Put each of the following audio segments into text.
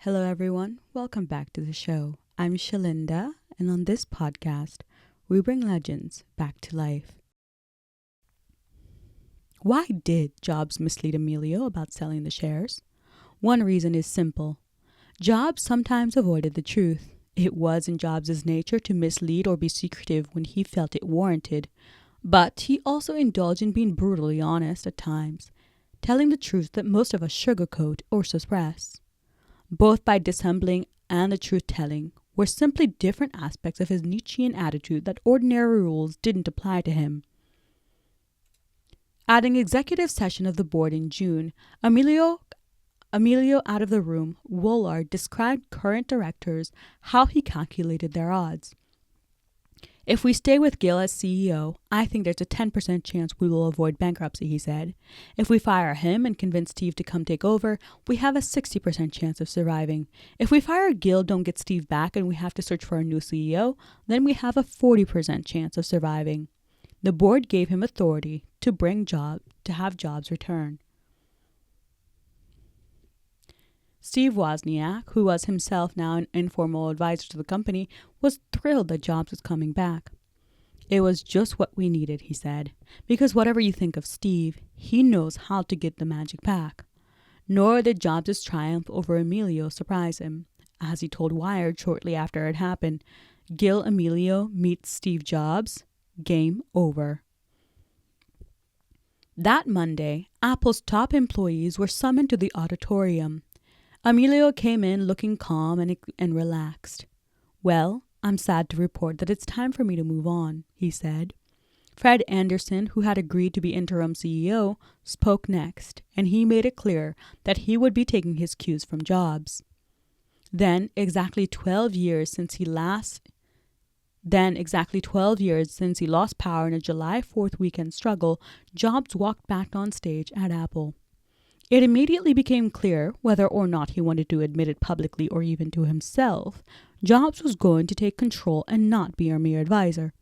Hello, everyone. Welcome back to the show. I'm Shalinda, and on this podcast, we bring legends back to life. Why did Jobs mislead Emilio about selling the shares? One reason is simple. Jobs sometimes avoided the truth. It was in Jobs' nature to mislead or be secretive when he felt it warranted, but he also indulged in being brutally honest at times, telling the truth that most of us sugarcoat or suppress. Both by dissembling and the truth-telling were simply different aspects of his Nietzschean attitude that ordinary rules didn't apply to him. At an executive session of the board in June, Emilio out of the room, Woolard described current directors how he calculated their odds. If we stay with Gil as CEO, I think there's a 10% chance we will avoid bankruptcy, he said. If we fire him and convince Steve to come take over, we have a 60% chance of surviving. If we fire Gil, don't get Steve back, and we have to search for a new CEO, then we have a 40% chance of surviving. The board gave him authority to have Jobs return. Steve Wozniak, who was himself now an informal advisor to the company, was thrilled that Jobs was coming back. It was just what we needed, he said, because whatever you think of Steve, he knows how to get the magic back. Nor did Jobs' triumph over Emilio surprise him. As he told Wired shortly after it happened, Gil Emilio meets Steve Jobs, game over. That Monday, Apple's top employees were summoned to the auditorium. Emilio came in looking calm and relaxed. Well, I'm sad to report that it's time for me to move on, he said. Fred Anderson, who had agreed to be interim CEO, spoke next, and he made it clear that he would be taking his cues from Jobs. Then, exactly 12 years since he lost power in a July 4th weekend struggle, Jobs walked back on stage at Apple. It immediately became clear, whether or not he wanted to admit it publicly or even to himself, Jobs was going to take control and not be a mere advisor.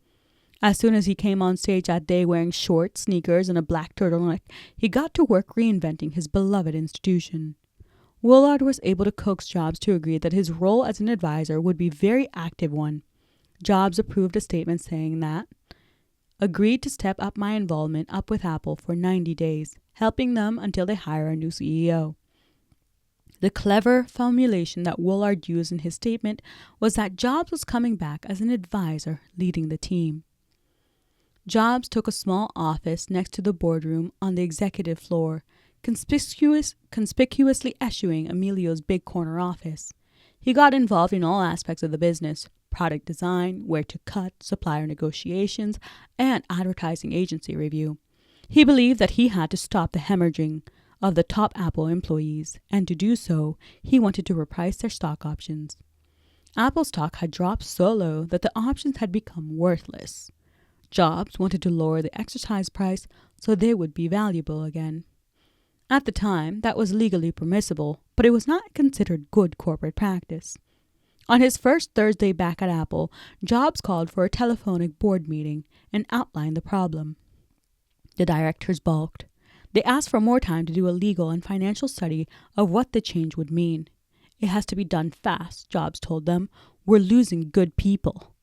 As soon as he came on stage that day wearing shorts, sneakers, and a black turtleneck, he got to work reinventing his beloved institution. Woolard was able to coax Jobs to agree that his role as an advisor would be a very active one. Jobs approved a statement saying that, agreed to step up my involvement up with Apple for 90 days, helping them until they hire a new CEO. The clever formulation that Woolard used in his statement was that Jobs was coming back as an advisor leading the team. Jobs took a small office next to the boardroom on the executive floor, conspicuously eschewing Emilio's big corner office. He got involved in all aspects of the business: product design, where to cut, supplier negotiations, and advertising agency review. He believed that he had to stop the hemorrhaging of the top Apple employees, and to do so, he wanted to reprice their stock options. Apple stock had dropped so low that the options had become worthless. Jobs wanted to lower the exercise price so they would be valuable again. At the time, that was legally permissible, but it was not considered good corporate practice. On his first Thursday back at Apple, Jobs called for a telephonic board meeting and outlined the problem. The directors balked. They asked for more time to do a legal and financial study of what the change would mean. It has to be done fast, Jobs told them. We're losing good people.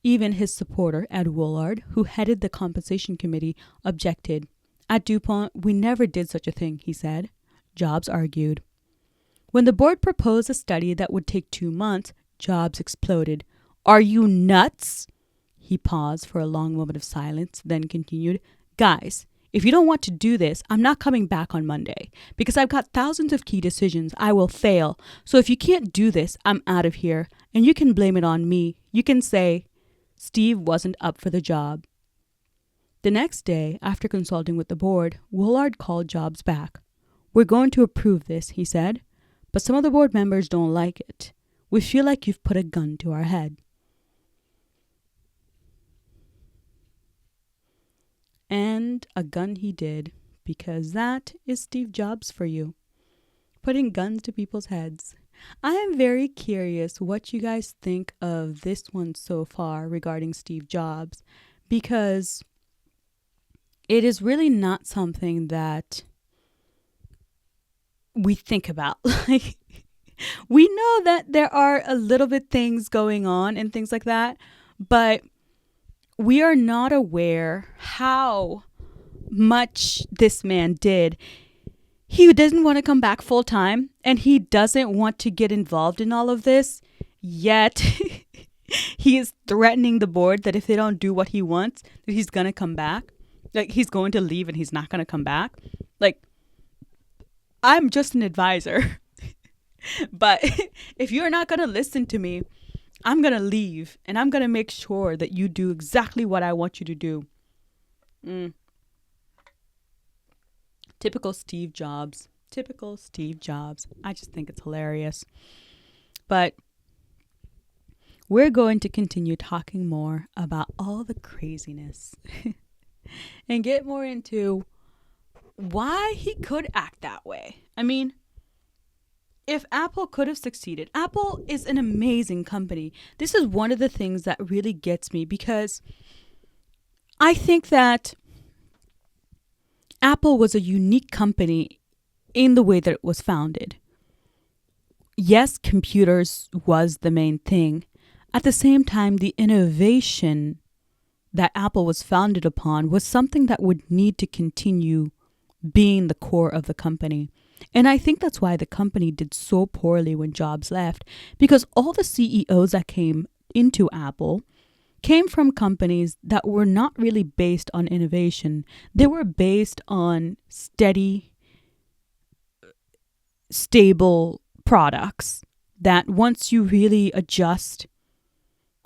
Even his supporter, Ed Woolard, who headed the compensation committee, objected. At DuPont, we never did such a thing, he said. Jobs argued. When the board proposed a study that would take 2 months, Jobs exploded. Are you nuts? He paused for a long moment of silence, then continued, Guys, if you don't want to do this, I'm not coming back on Monday, because I've got thousands of key decisions. I will fail. So if you can't do this, I'm out of here, and you can blame it on me. You can say, Steve wasn't up for the job. The next day, after consulting with the board, Woolard called Jobs back. We're going to approve this, he said, but some of the board members don't like it. We feel like you've put a gun to our head. And a gun he did, because that is Steve Jobs for you. Putting guns to people's heads. I am very curious what you guys think of this one so far regarding Steve Jobs, because it is really not something that we think about. Like, We know that there are a little bit things going on and things like that, but we are not aware how much this man did. He doesn't want to come back full time, and he doesn't want to get involved in all of this, yet he is threatening the board that if they don't do what he wants, that he's going to come back. Like, he's going to leave and he's not going to come back. Like, I'm just an advisor. But if you're not going to listen to me, I'm going to leave, and I'm going to make sure that you do exactly what I want you to do. Typical Steve Jobs. Typical Steve Jobs. I just think it's hilarious. But we're going to continue talking more about all the craziness and get more into why he could act that way. I mean, if Apple could have succeeded, Apple is an amazing company. This is one of the things that really gets me, because I think that Apple was a unique company in the way that it was founded. Yes, computers was the main thing. At the same time, the innovation that Apple was founded upon was something that would need to continue being the core of the company. And I think that's why the company did so poorly when Jobs left, because all the CEOs that came into Apple came from companies that were not really based on innovation. They were based on steady, stable products that once you really adjust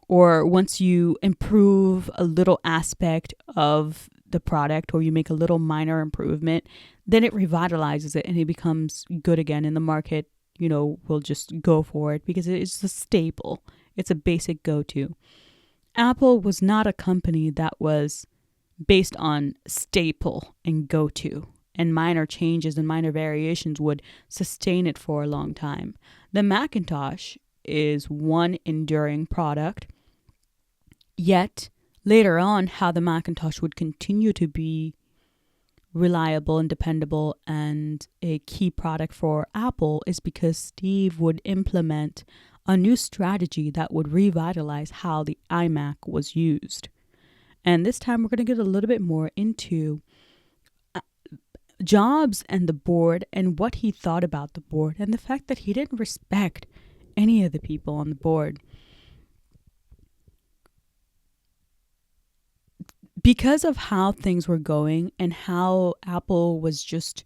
or once you improve a little aspect of the product, or you make a little minor improvement, then it revitalizes it and it becomes good again, and the market, will just go for it because it's a staple. It's a basic go-to. Apple was not a company that was based on staple and go-to, and minor changes and minor variations would sustain it for a long time. The Macintosh is one enduring product, yet later on, how the Macintosh would continue to be reliable and dependable and a key product for Apple is because Steve would implement a new strategy that would revitalize how the iMac was used. And this time we're going to get a little bit more into Jobs and the board and what he thought about the board and the fact that he didn't respect any of the people on the board. Because of how things were going and how Apple was just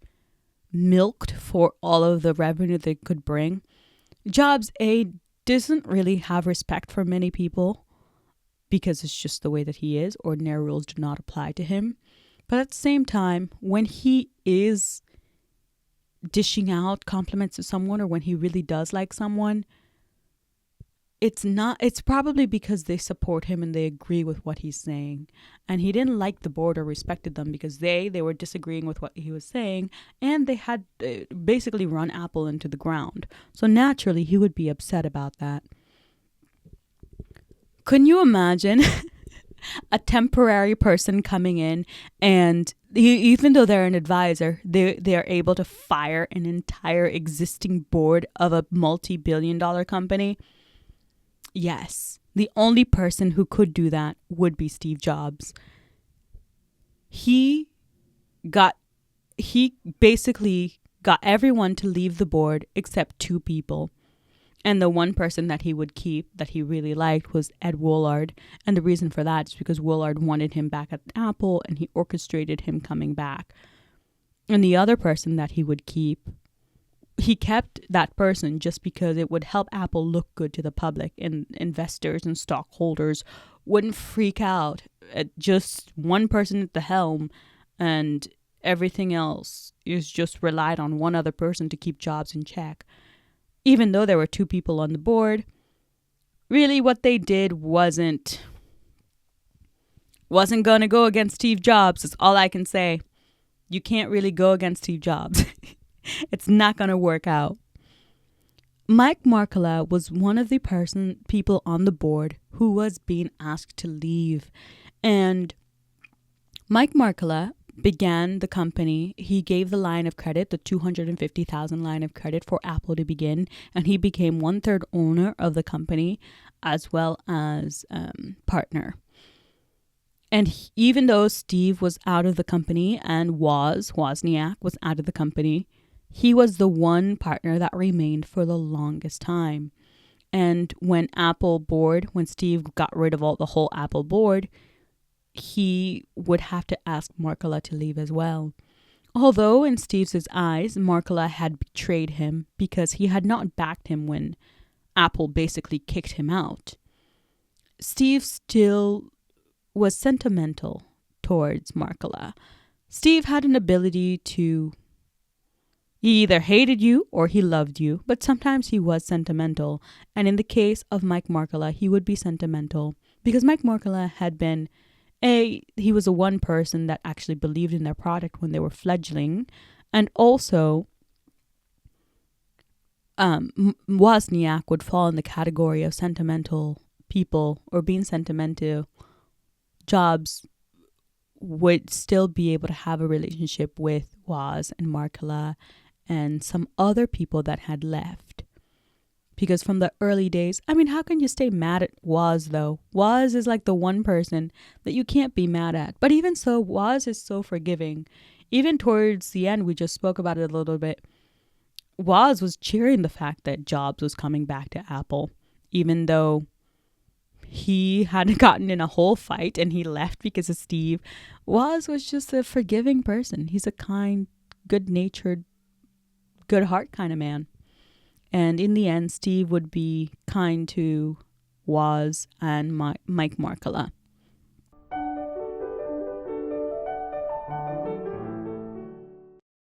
milked for all of the revenue they could bring, Jobs, doesn't really have respect for many people because it's just the way that he is. Ordinary rules do not apply to him. But at the same time, when he is dishing out compliments to someone, or when he really does like someone, it's probably because they support him and they agree with what he's saying. And he didn't like the board or respected them because they were disagreeing with what he was saying, and they had basically run Apple into the ground. So naturally, he would be upset about that. Can you imagine a temporary person coming in, and even though they're an advisor, they are able to fire an entire existing board of a multi-billion-dollar company? Yes, the only person who could do that would be Steve Jobs. He basically got everyone to leave the board except two people. And the one person that he would keep that he really liked was Ed Woolard. And the reason for that is because Woolard wanted him back at Apple and he orchestrated him coming back. And the other person that he would keep, he kept that person just because it would help Apple look good to the public, and investors and stockholders wouldn't freak out at just one person at the helm, and everything else is just relied on one other person to keep Jobs in check. Even though there were two people on the board, really what they did wasn't going to go against Steve Jobs. That's all I can say. You can't really go against Steve Jobs. It's not going to work out. Mike Markkula was one of the people on the board who was being asked to leave. And Mike Markkula began the company, he gave the line of credit, the 250,000 line of credit for Apple to begin, and he became 1/3 owner of the company as well as partner. And even though Steve was out of the company and Wozniak was out of the company, he was the one partner that remained for the longest time. And when Steve got rid of the whole Apple board, he would have to ask Markkula to leave as well. Although in Steve's eyes, Markkula had betrayed him because he had not backed him when Apple basically kicked him out, Steve still was sentimental towards Markkula. Steve had an ability to, he either hated you or he loved you, but sometimes he was sentimental. And in the case of Mike Markkula, he would be sentimental because Mike Markkula had been he was the one person that actually believed in their product when they were fledgling. And also, Wozniak would fall in the category of sentimental people, or being sentimental. Jobs would still be able to have a relationship with Woz and Markkula and some other people that had left. Because from the early days, I mean, how can you stay mad at Woz though? Woz is like the one person that you can't be mad at. But even so, Woz is so forgiving. Even towards the end, we just spoke about it a little bit. Woz was cheering the fact that Jobs was coming back to Apple, even though he had gotten in a whole fight and he left because of Steve. Woz was just a forgiving person. He's a kind, good-natured, good heart kind of man. And in the end, Steve would be kind to Woz and Mike Markkula.